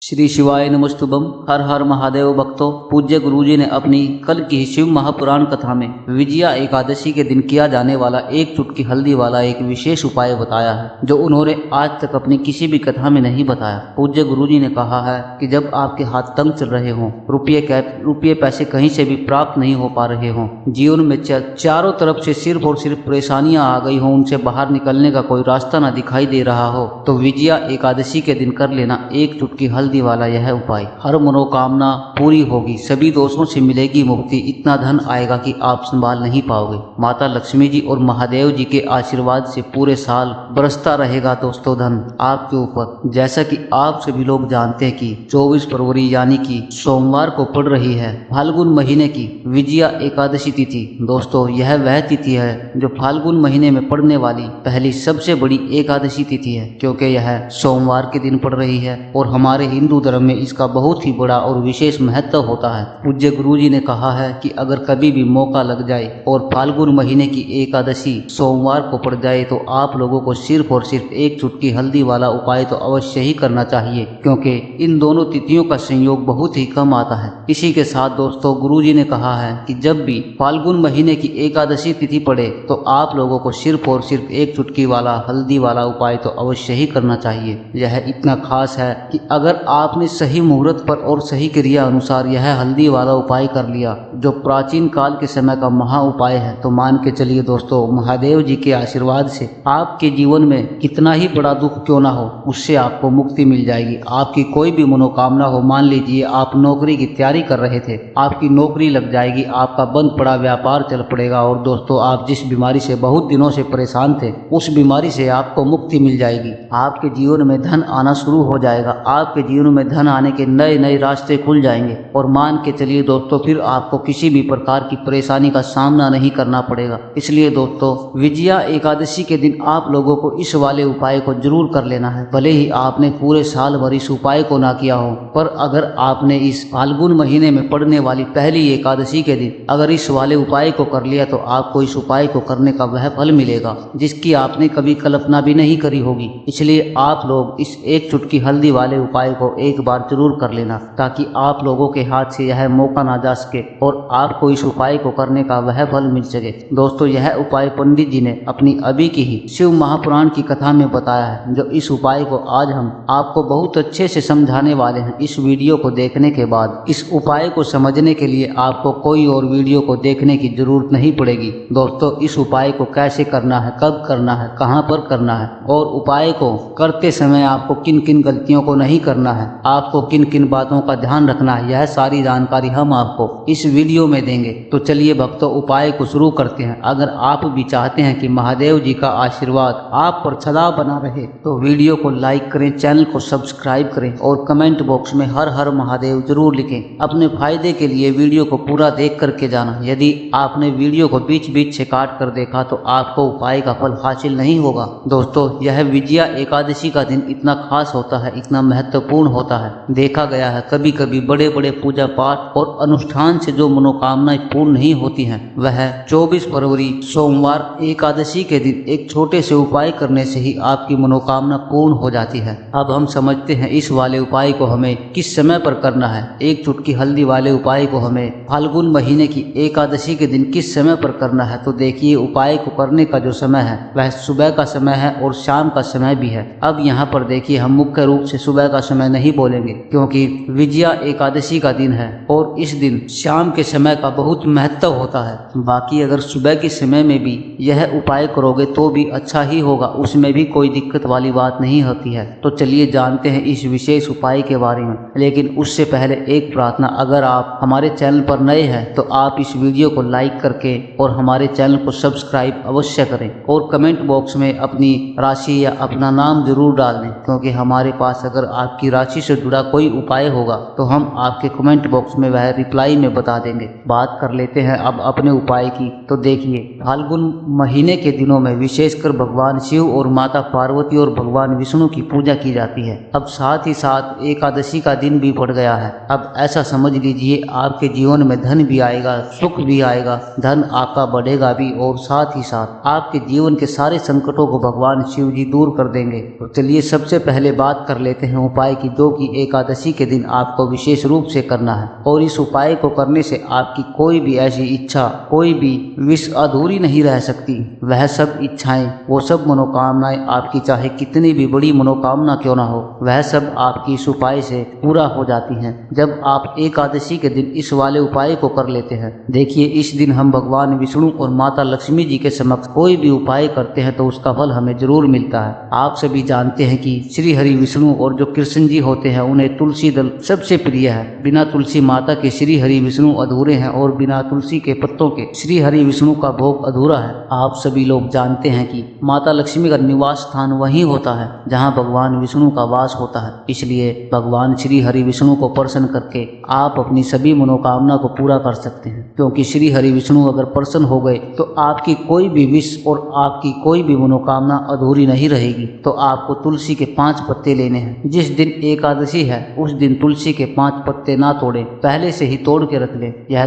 श्री शिवाय नमस्तुभम। हर हर महादेव भक्तों, पूज्य गुरुजी ने अपनी कल की शिव महापुराण कथा में विजया एकादशी के दिन किया जाने वाला एक चुटकी हल्दी वाला एक विशेष उपाय बताया है, जो उन्होंने आज तक अपनी किसी भी कथा में नहीं बताया। पूज्य गुरुजी ने कहा है कि जब आपके हाथ तंग चल रहे हों, रुपये पैसे कहीं से भी प्राप्त नहीं हो पा रहे हों, जीवन में चारों तरफ से सिर्फ और सिर्फ परेशानियां आ गई हों, उनसे बाहर निकलने का कोई रास्ता ना दिखाई दे रहा हो, तो विजया एकादशी के दिन कर लेना एक चुटकी हल्दी वाला यह उपाय। हर मनोकामना पूरी होगी, सभी दोषों से मिलेगी मुक्ति, इतना धन आएगा कि आप संभाल नहीं पाओगे। माता लक्ष्मी जी और महादेव जी के आशीर्वाद से पूरे साल बरसता रहेगा दोस्तों धन आपके ऊपर। जैसा कि आप सभी लोग जानते हैं कि 24 फरवरी यानी कि सोमवार को पड़ रही है फाल्गुन महीने की विजया एकादशी तिथि। दोस्तों, यह वह तिथि है जो फाल्गुन महीने में पड़ने वाली पहली सबसे बड़ी एकादशी तिथि है, क्योंकि यह सोमवार के दिन पड़ रही है और हमारे हिंदू धर्म में इसका बहुत ही बड़ा और विशेष महत्व होता है। पूज्य गुरुजी ने कहा है कि अगर कभी भी मौका लग जाए और फाल्गुन महीने की एकादशी सोमवार को पड़ जाए तो आप लोगों को सिर्फ और सिर्फ एक चुटकी हल्दी वाला उपाय तो अवश्य ही करना चाहिए, क्योंकि इन दोनों तिथियों का संयोग बहुत ही कम आता है। इसी के साथ दोस्तों, गुरुजी ने कहा है कि जब भी फाल्गुन महीने की एकादशी तिथि पड़े तो आप लोगों को सिर्फ और सिर्फ एक चुटकी वाला हल्दी वाला उपाय तो अवश्य ही करना चाहिए। यह इतना खास है कि अगर आपने सही मुहूर्त पर और सही क्रिया अनुसार यह हल्दी वाला उपाय कर लिया, जो प्राचीन काल के समय का महा उपाय है, तो मान के चलिए दोस्तों, महादेव जी के आशीर्वाद से आपके जीवन में कितना ही बड़ा दुख क्यों ना हो, उससे आपको मुक्ति मिल जाएगी। आपकी कोई भी मनोकामना हो, मान लीजिए आप नौकरी की तैयारी कर रहे थे, आपकी नौकरी लग जाएगी, आपका बंद पड़ा व्यापार चल पड़ेगा, और दोस्तों आप जिस बीमारी से बहुत दिनों से परेशान थे, उस बीमारी से आपको मुक्ति मिल जाएगी। आपके जीवन में धन आना शुरू हो जाएगा, आपके जीवन में धन आने के नए नए रास्ते खुल जाएंगे, और मान के चलिए दोस्तों, फिर आपको किसी भी प्रकार की परेशानी का सामना नहीं करना पड़ेगा। इसलिए दोस्तों, विजया एकादशी के दिन आप लोगों को इस वाले उपाय को जरूर कर लेना है। भले ही आपने पूरे साल भर इस उपाय को ना किया हो, पर अगर आपने इस फाल्गुन महीने में पड़ने वाली पहली एकादशी के दिन अगर इस वाले उपाय को कर लिया, तो आपको इस उपाय को करने का वह फल मिलेगा जिसकी आपने कभी कल्पना भी नहीं करी होगी। इसलिए आप लोग इस एक चुटकी हल्दी वाले उपाय को एक बार जरूर कर लेना, ताकि आप लोगों के हाथ से यह मौका ना जा सके और आपको इस उपाय को करने का वह फल मिल सके। दोस्तों, यह उपाय पंडित जी ने अपनी अभी की ही शिव महापुराण की कथा में बताया है, जो इस उपाय को आज हम आपको बहुत अच्छे से समझाने वाले हैं। इस वीडियो को देखने के बाद इस उपाय को समझने के लिए आपको कोई और वीडियो को देखने की जरूरत नहीं पड़ेगी। दोस्तों, इस उपाय को कैसे करना है, कब करना है, कहाँ पर करना है, और उपाय को करते समय आपको किन किन गलतियों को नहीं करना है, आपको किन किन बातों का ध्यान रखना है, यह सारी जानकारी हम आपको इस वीडियो में देंगे। तो चलिए भक्तों, उपाय को शुरू करते हैं। अगर आप भी चाहते हैं कि महादेव जी का आशीर्वाद आप पर सदा बना रहे, तो वीडियो को लाइक करें, चैनल को सब्सक्राइब करें और कमेंट बॉक्स में हर हर महादेव जरूर लिखें। अपने फायदे के लिए वीडियो को पूरा देख करके जाना। यदि आपने वीडियो को बीच बीच से काट कर देखा तो आपको उपाय का फल हासिल नहीं होगा। दोस्तों, यह विजया एकादशी का दिन इतना खास होता है, इतना महत्वपूर्ण होता है। देखा गया है कभी कभी बड़े बड़े पूजा पाठ और अनुष्ठान से जो मनोकामनाएं पूर्ण नहीं होती हैं, वह 24 फरवरी सोमवार एकादशी के दिन एक छोटे से उपाय करने से ही आपकी मनोकामना पूर्ण हो जाती है। अब हम समझते हैं इस वाले उपाय को हमें किस समय पर करना है। एक चुटकी हल्दी वाले उपाय को हमें फाल्गुन महीने की एकादशी के दिन किस समय पर करना है। तो देखिए, उपाय को करने का जो समय है वह सुबह का समय है और शाम का समय भी है। अब यहाँ पर देखिए, हम मुख्य रूप से सुबह का समय नहीं बोलेंगे, क्योंकि विजया एकादशी का दिन है और इस दिन शाम के समय का बहुत महत्व होता है। बाकी अगर सुबह के समय में भी यह उपाय करोगे तो भी अच्छा ही होगा, उसमें भी कोई दिक्कत वाली बात नहीं होती है। तो चलिए जानते हैं इस विशेष उपाय के बारे में। लेकिन उससे पहले एक प्रार्थना, अगर आप हमारे चैनल पर नए हैं तो आप इस वीडियो को लाइक करके और हमारे चैनल को सब्सक्राइब अवश्य करें, और कमेंट बॉक्स में अपनी राशि या अपना नाम जरूर डाल दें, क्योंकि हमारे पास अगर आपकी राशि से जुड़ा कोई उपाय होगा तो हम आपके कमेंट बॉक्स में वह रिप्लाई में बता देंगे। बात कर लेते हैं अब अपने उपाय की। तो देखिए, फाल्गुन महीने के दिनों में विशेषकर भगवान शिव और माता पार्वती और भगवान विष्णु की पूजा की जाती है। अब साथ ही साथ एकादशी का दिन भी पड़ गया है। अब ऐसा समझ लीजिए, आपके जीवन में धन भी आएगा, सुख भी आएगा, धन आपका बढ़ेगा भी, और साथ ही साथ आपके जीवन के सारे संकटों को भगवान शिव जी दूर कर देंगे। तो चलिए सबसे पहले बात कर लेते हैं उपाय की जो कि एकादशी के दिन आपको विशेष रूप से करना है। और इस उपाय को करने से आपकी कोई भी ऐसी इच्छा, कोई भी विश अधूरी नहीं रह सकती। वह सब इच्छाएं, वो सब मनोकामनाएं आपकी चाहे कितनी भी बड़ी मनोकामना क्यों ना हो, वह सब आपकी इस उपाय से पूरा हो जाती हैं जब आप एकादशी के दिन इस वाले उपाय को कर लेते हैं। देखिए, इस दिन हम भगवान विष्णु और माता लक्ष्मी जी के समक्ष कोई भी उपाय करते हैं तो उसका फल हमें जरूर मिलता है। आप सभी जानते हैं कि श्री हरि विष्णु और जो कृष्ण जी होते हैं उन्हें तुलसी दल सबसे प्रिय है। बिना तुलसी माता के श्री हरि विष्णु अधूरे हैं और बिना तुलसी के पत्तों के श्री हरि विष्णु का भोग अधूरा है। आप सभी लोग जानते हैं कि माता लक्ष्मी का निवास स्थान वही होता है जहां भगवान विष्णु का वास होता है। इसलिए भगवान श्री हरि विष्णु को प्रसन्न करके आप अपनी सभी मनोकामना को पूरा कर सकते हैं, क्योंकि श्री हरि विष्णु अगर प्रसन्न हो गए तो आपकी कोई भी विश और आपकी कोई भी मनोकामना अधूरी नहीं रहेगी। तो आपको तुलसी के 5 पत्ते लेने हैं। जिस दिन एकादशी है उस दिन तुलसी के 5 पत्ते ना तोड़े, पहले से ही तोड़ के रख ले। यह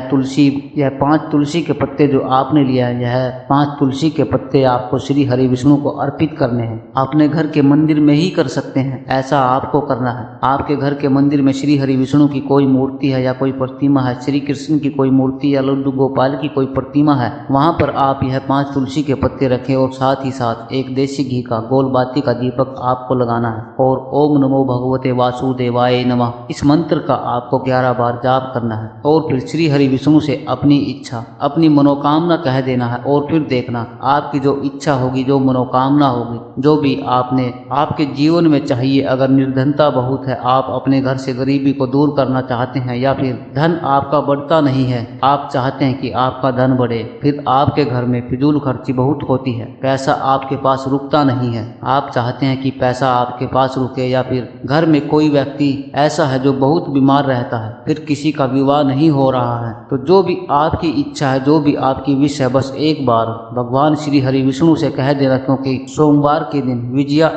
5 तुलसी के पत्ते जो आपने लिया है, यह 5 तुलसी के पत्ते आपको श्री हरि विष्णु को अर्पित करने हैं। अपने घर के मंदिर में ही कर सकते हैं, ऐसा आपको करना है। आपके घर के मंदिर में श्री हरि विष्णु की कोई मूर्ति है या कोई प्रतिमा है, श्री कृष्ण की कोई मूर्ति या लड्डू गोपाल की कोई प्रतिमा है, वहां पर आप यह 5 तुलसी के पत्ते रखें और साथ ही साथ एक देसी घी का गोल बाती का दीपक आपको लगाना है और ओम नमो भगवते वासुदेवाय नमः इस मंत्र का आपको 11 बार जाप करना है। और फिर श्री हरि विष्णु से अपनी इच्छा, अपनी मनोकामना कह देना है। और फिर देखना, आपकी जो इच्छा होगी, जो मनोकामना होगी, जो भी आपके जीवन में चाहिए, अगर निर्धनता बहुत है, आप अपने घर से गरीबी को दूर करना चाहते हैं, या फिर धन आपका बढ़ता नहीं है, आप चाहते हैं कि आपका धन बढ़े, फिर आपके घर में फिजूल खर्ची बहुत होती है, पैसा आपके पास रुकता नहीं है, आप चाहते हैं कि पैसा आपके पास रुके, या फिर घर में कोई व्यक्ति ऐसा है जो बहुत बीमार रहता है, फिर किसी का विवाह नहीं हो रहा है, तो जो भी आपकी इच्छा है, जो भी आपकी विश है, बस एक बार भगवान श्री हरि विष्णु से कह देना। क्योंकि सोमवार के दिन विजया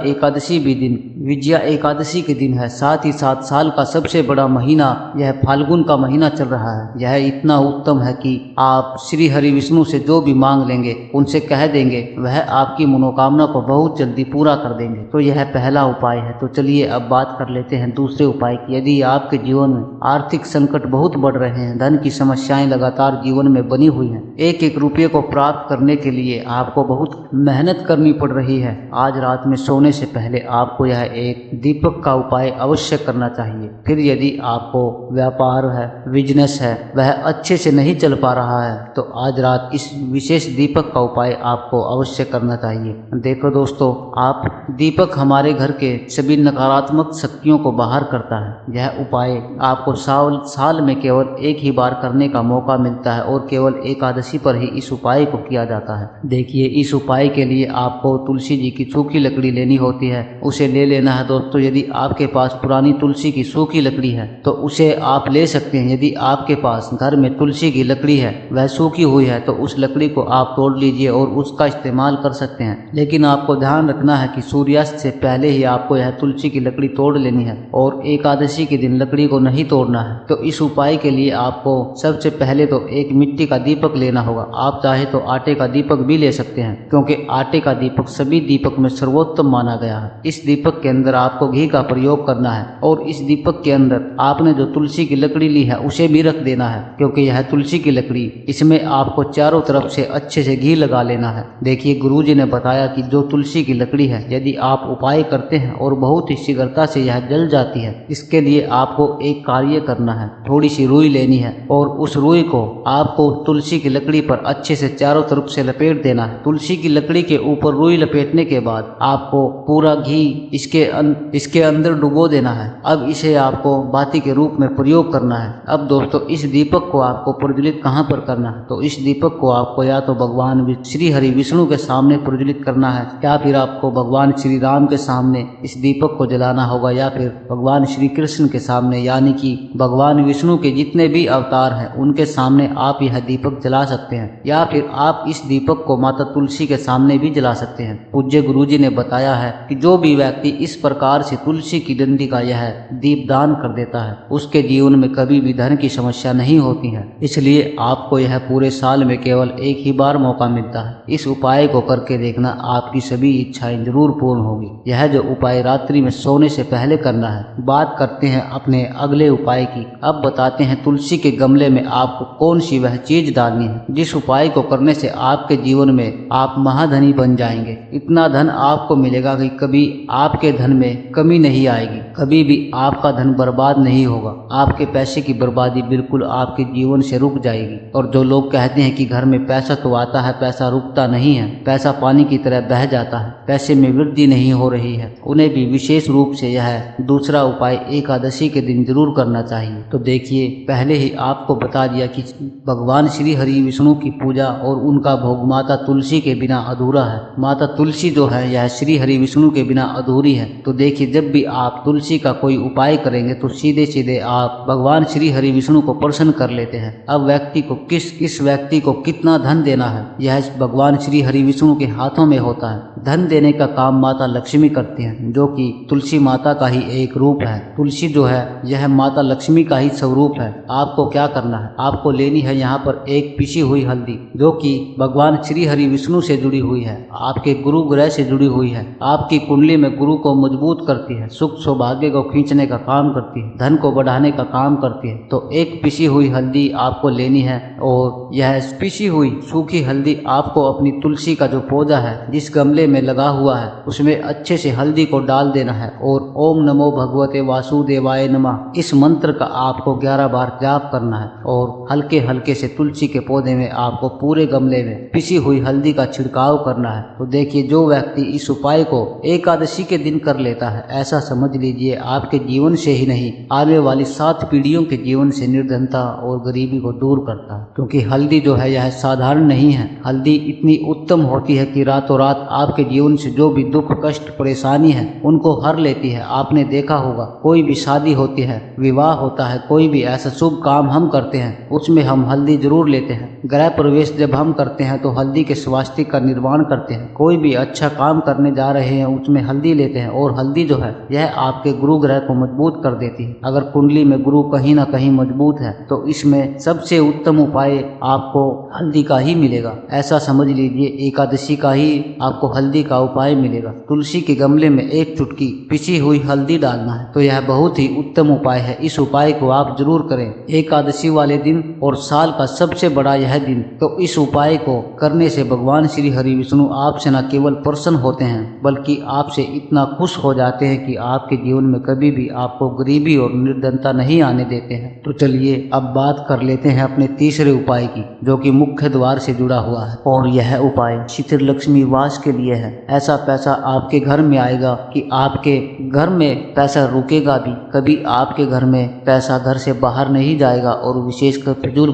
एकादशी के दिन है, साथ ही साथ साल का सबसे बड़ा महीना यह फाल्गुन का महीना चल रहा है। यह इतना उत्तम है कि आप श्री हरि विष्णु से जो भी मांग लेंगे, उनसे कह देंगे, वह आपकी मनोकामना को बहुत जल्दी पूरा कर देंगे। तो यह पहला उपाय है। तो चलिए अब बात कर लेते हैं दूसरे उपाय की। यदि आपके जीवन में आर्थिक संकट बहुत बढ़ रहे हैं, धन की समस्याएं लगातार जीवन में बनी हुई हैं, एक एक रुपये को प्राप्त करने के लिए आपको बहुत मेहनत करनी पड़ रही है, आज रात में सोने से पहले आपको यह एक दीपक का उपाय अवश्य करना चाहिए। फिर यदि आपको व्यापार है, बिजनेस है, वह अच्छे से नहीं चल पा रहा है, तो आज रात इस विशेष दीपक का उपाय आपको अवश्य करना चाहिए। देखो दोस्तों, आप दीपक हमारे घर के सभी नकारात्मक शक्तियों को बाहर करता है। यह उपाय आपको साल में केवल एक ही बार करने का मौका मिलता है और केवल एकादशी पर ही इस उपाय को किया जाता है। देखिए, इस उपाय के लिए आपको तुलसी जी की सूखी लकड़ी लेनी होती है, उसे ले लेना है दोस्तों। यदि आपके पास पुरानी तुलसी की सूखी लकड़ी है तो उसे आप ले सकते हैं। यदि आपके पास घर में तुलसी की लकड़ी है, वह सूखी हुई है, तो उस लकड़ी को आप तोड़ लीजिए और उसका इस्तेमाल कर सकते हैं। लेकिन आपको ध्यान रखना है कि सूर्यास्त से पहले ही आपको यह तुलसी की लकड़ी तोड़ लेनी है और एकादशी के दिन लकड़ी को नहीं तोड़ना है। तो इस उपाय के लिए आपको सबसे पहले तो एक मिट्टी का दीपक लेना होगा। आप चाहे तो आटे का दीपक भी ले सकते हैं, क्योंकि आटे का दीपक सभी दीपक में सर्वोत्तम माना गया है। इस दीपक के अंदर आपको घी का प्रयोग करना है और इस दीपक के अंदर आपने जो तुलसी की लकड़ी ली है उसे भी रख देना है, क्योंकि यह तुलसी की लकड़ी, इसमें आपको चारों तरफ से अच्छे से घी लगा लेना है। देखिए, गुरुजी ने बताया कि जो तुलसी की लकड़ी है, यदि आप उपाय करते हैं और बहुत ही शीघ्रता से यह जल जाती है, इसके लिए आपको एक कार्य करना है। थोड़ी सी रुई लेनी है और उस रुई को आपको तुलसी की लकड़ी पर अच्छे से चारों तरफ से लपेट देना है। तुलसी की लकड़ी के ऊपर रुई लपेटने के बाद आपको पूरा घी इसके अंदर डुबो देना है। अब इसे आपको बाती के रूप में प्रयोग करना है। अब दोस्तों, इस दीपक को आपको प्रज्वलित कहाँ पर करना है? तो इस दीपक को आपको या तो भगवान श्री हरि विष्णु के सामने प्रज्वलित करना है, या फिर आपको भगवान श्री राम के सामने इस दीपक को जलाना होगा, या फिर भगवान श्री कृष्ण के सामने, यानी कि भगवान विष्णु के जितने भी अवतार हैं उनके सामने आप यह दीपक जला सकते हैं, या फिर आप इस दीपक को माता तुलसी के सामने भी जला सकते हैं। पूज्य गुरुजी ने बताया है कि जो भी व्यक्ति इस प्रकार से तुलसी की डंडी का यह दीप दान कर देता है, उसके जीवन में कभी भी धन की समस्या नहीं होती है। इसलिए आपको यह पूरे साल में केवल एक ही बार मौका मिलता है। इस उपाय को करके देखना, आपकी सभी इच्छाएं जरूर पूर्ण होगी। यह जो उपाय रात्रि में सोने से पहले पहले करना है। बात करते हैं अपने अगले उपाय की। अब बताते हैं तुलसी के गमले में आपको कौन सी वह चीज डालनी है जिस उपाय को करने से आपके जीवन में आप महाधनी बन जाएंगे। इतना धन आपको मिलेगा कि कभी आपके धन में कमी नहीं आएगी, कभी भी आपका धन बर्बाद नहीं होगा। आपके पैसे की बर्बादी बिल्कुल आपके जीवन से रुक जाएगी। और जो लोग कहते हैं कि घर में पैसा तो आता है, पैसा रुकता नहीं है, पैसा पानी की तरह बह जाता है, पैसे में वृद्धि नहीं हो रही है, उन्हें भी विशेष रूप से यह दूसरा उपाय एकादशी के दिन जरूर करना चाहिए। तो देखिए, पहले ही आपको बता दिया कि भगवान श्री हरि विष्णु की पूजा और उनका भोग माता तुलसी के बिना अधूरा है। माता तुलसी जो है यह श्री हरि विष्णु के बिना अधूरी है। तो देखिए, जब भी आप तुलसी का कोई उपाय करेंगे तो सीधे सीधे आप भगवान श्री हरि विष्णु को प्रसन्न कर लेते हैं। अब व्यक्ति को किस व्यक्ति को कितना धन देना है यह भगवान श्री हरि विष्णु के हाथों में होता है। धन देने का काम माता लक्ष्मी करती हैं, जो कि तुलसी माता का ही एक रूप है। तुलसी जो है यह माता लक्ष्मी का ही स्वरूप है। आपको क्या करना है, आपको लेनी है यहाँ पर एक पिसी हुई हल्दी, जो कि भगवान श्री हरि विष्णु से जुड़ी हुई है, आपके गुरु ग्रह से जुड़ी हुई है, आपकी कुंडली में गुरु को मजबूत करती है, सुख सौभाग्य को खींचने का काम करती है, धन को बढ़ाने का काम करती है। तो एक पिसी हुई हल्दी आपको लेनी है और यह पिसी हुई सूखी हल्दी आपको अपनी तुलसी का जो पौधा है जिस गमले में लगा हुआ है उसमें अच्छे से हल्दी को डाल देना है और ओम नमो भगवते वासुदेवाय नमः इस मंत्र का आपको 11 बार जाप करना है और हल्के हल्के से तुलसी के पौधे में आपको पूरे गमले में पिसी हुई हल्दी का छिड़काव करना है। तो देखिए, जो व्यक्ति इस उपाय को एकादशी के दिन कर लेता है, ऐसा समझ लीजिए आपके जीवन से ही नहीं, आने वाली 7 पीढ़ियों के जीवन से निर्धनता और गरीबी को दूर करता है। क्योंकि हल्दी जो है यह साधारण नहीं है, हल्दी इतनी उत्तम होती है कि रातों रात आपके जीवन से जो भी दुख कष्ट परेशानी है उनको हर लेती है। आपने देखा होगा, कोई भी शादी होती है, विवाह होता है, कोई भी ऐसा शुभ काम हम करते हैं उसमें हम हल्दी जरूर लेते हैं। गृह प्रवेश जब हम करते हैं तो हल्दी के स्वास्तिक का निर्माण करते हैं। कोई भी अच्छा काम करने जा रहे हैं उसमें हल्दी लेते हैं और हल्दी जो है यह आपके गुरु ग्रह को मजबूत कर देती है। अगर कुंडली में गुरु कहीं ना कहीं मजबूत है तो इसमें सबसे उत्तम उपाय आपको हल्दी का ही मिलेगा। ऐसा समझ लीजिए, एकादशी का ही आपको हल्दी का उपाय मिलेगा। तुलसी के गमले में एक चुटकी पिसी हुई हल्दी डालना है। तो यह बहुत ही उत्तम उपाय है। इस उपाय को आप जरूर करें एकादशी वाले दिन और साल का सबसे बड़ा यह दिन। तो इस उपाय को करने से भगवान श्री हरि विष्णु आपसे न केवल प्रसन्न होते हैं बल्कि आपसे इतना खुश हो जाते हैं कि आपके जीवन में कभी भी आपको गरीबी और निर्धनता नहीं आने देते हैं। तो चलिए अब बात कर लेते हैं अपने तीसरे उपाय की, जो कि मुख्य द्वार से जुड़ा हुआ है। और यह उपाय शिथिर लक्ष्मी वास के लिए है। ऐसा पैसा आपके घर में आएगा कि आपके घर में पैसा रुकेगा भी, कभी आपके घर में पैसा घर से बाहर नहीं जाएगा। और विशेषकर फिजूल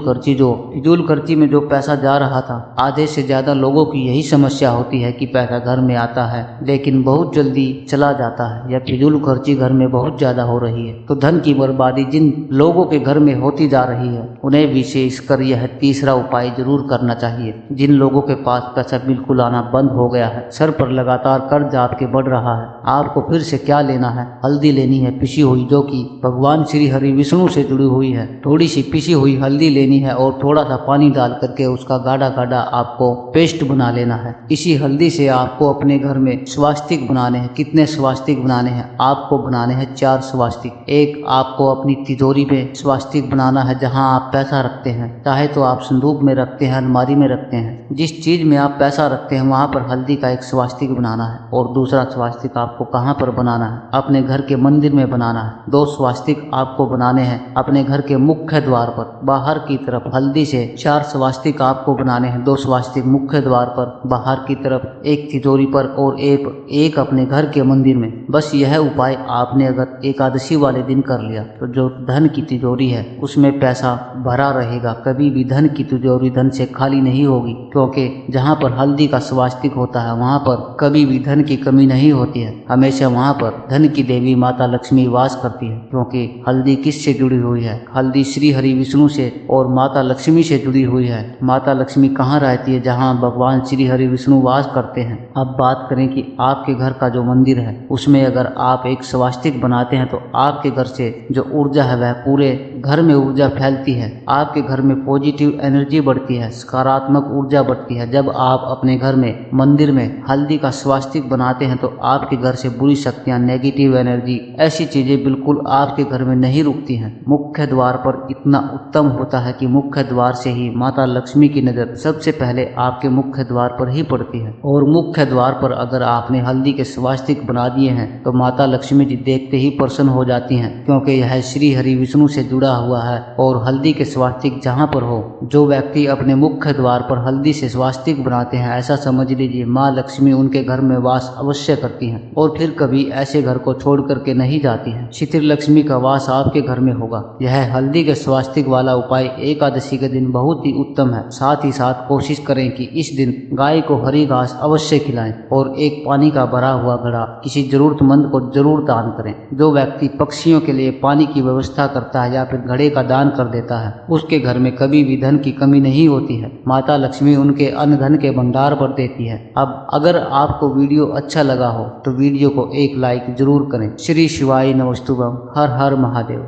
खर्ची में जो पैसा जा रहा था, आधे से ज्यादा लोगों की यही समस्या होती है कि पैसा घर में आता है लेकिन बहुत जल्दी चला जाता है, या फिजूल खर्ची घर में बहुत ज्यादा हो रही है। तो धन की बर्बादी जिन लोगों के घर में होती जा रही है उन्हें विशेषकर यह तीसरा उपाय जरूर करना चाहिए। जिन लोगों के पास पैसा बिल्कुल आना बंद हो गया है, सर पर लगातार कर्ज आपके बढ़ रहा है, आपको फिर से क्या लेना है, हल्दी लेनी है पिसी हुई, जो कि भगवान श्री हरि विष्णु से जुड़ी हुई है। थोड़ी सी पिसी हुई हल्दी लेनी है और थोड़ा सा पानी डाल करके उसका गाढ़ा गाढ़ा आपको पेस्ट बना लेना है। इसी हल्दी से आपको अपने घर में स्वास्तिक बनाने हैं। कितने स्वास्तिक बनाने हैं? आपको बनाने हैं 4 स्वास्तिक। एक आपको अपनी तिजोरी में स्वास्तिक बनाना है जहां आप पैसा रखते हैं, चाहे तो आप संदूक में रखते हैं, अलमारी में रखते हैं, जिस चीज में आप पैसा रखते हैं वहां पर हल्दी का एक स्वास्तिक बनाना है। और दूसरा स्वास्तिक आपको कहां पर बनाना है? अपने घर के मंदिर में बनाना है। 2 स्वास्तिक आपको बनाने हैं अपने घर के मुख्य द्वार पर बाहर की तरफ। हल्दी से 4 स्वास्तिक आपको बनाने हैं। 2 स्वास्तिक मुख्य द्वार पर बाहर की तरफ, एक तिजोरी पर और एक अपने घर के मंदिर में। बस यह उपाय आपने अगर एकादशी वाले दिन कर लिया तो जो धन की तिजोरी है उसमें पैसा भरा रहेगा। कभी भी धन की तिजोरी धन से खाली नहीं होगी, क्योंकि जहाँ पर हल्दी का स्वास्तिक होता है वहाँ पर कभी भी धन की कमी नहीं होती है। हमेशा वहाँ पर धन की देवी माता लक्ष्मी वास करती है। क्योंकि हल्दी किससे जुड़ी हुई है? हल्दी श्री हरि विष्णु से और माता लक्ष्मी से जुड़ी हुई है। माता लक्ष्मी कहाँ रहती है? जहाँ भगवान श्री हरि विष्णु वास करते हैं। अब बात करें कि आपके घर का जो मंदिर है उसमें अगर आप एक स्वास्तिक बनाते हैं तो आपके घर से जो ऊर्जा है वह पूरे घर में ऊर्जा फैलती है, आपके घर में पॉजिटिव एनर्जी बढ़ती है, सकारात्मक ऊर्जा बढ़ती है। जब आप अपने घर में मंदिर में हल्दी का स्वास्तिक बनाते हैं तो आपके घर से बुरी शक्तियां, नेगेटिव एनर्जी, ऐसी चीजें बिल्कुल आपके घर में नहीं रुकती हैं। मुख्य द्वार पर इतना उत्तम होता है कि मुख्य द्वार से ही माता लक्ष्मी की नजर सबसे पहले आपके मुख्य द्वार पर ही पड़ती है। और मुख्य द्वार पर अगर आपने हल्दी के स्वास्तिक बना दिए हैं तो माता लक्ष्मी जी देखते ही प्रसन्न हो जाती हैं, क्योंकि यह श्री हरि विष्णु से जुड़ा हुआ है। और हल्दी के स्वास्तिक जहाँ पर हो, जो व्यक्ति अपने मुख्य द्वार पर हल्दी से स्वास्तिक बनाते हैं, ऐसा समझ लीजिए माँ लक्ष्मी उनके घर में वास अवश्य करती हैं और फिर कभी ऐसे घर को छोड़ करके नहीं जाती हैं। शिथिर लक्ष्मी का वास आपके घर में होगा। यह हल्दी के स्वास्तिक वाला उपाय एकादशी के दिन बहुत ही उत्तम है। साथ ही साथ कोशिश करें कि इस दिन गाय को हरी घास अवश्य खिलाएं और एक पानी का भरा हुआ घड़ा किसी जरूरतमंद को जरूर दान करें। जो व्यक्ति पक्षियों के लिए पानी की व्यवस्था करता है या फिर घड़े का दान कर देता है, उसके घर में कभी भी धन की कमी नहीं होती है। माता लक्ष्मी उनके अन्न धन के भंडार भर देती है। अब अगर आपको वीडियो अच्छा लगा हो तो वीडियो को एक लाइक जरूर करें। श्री शिवाय नमस्तुभम। हर हर महादेव।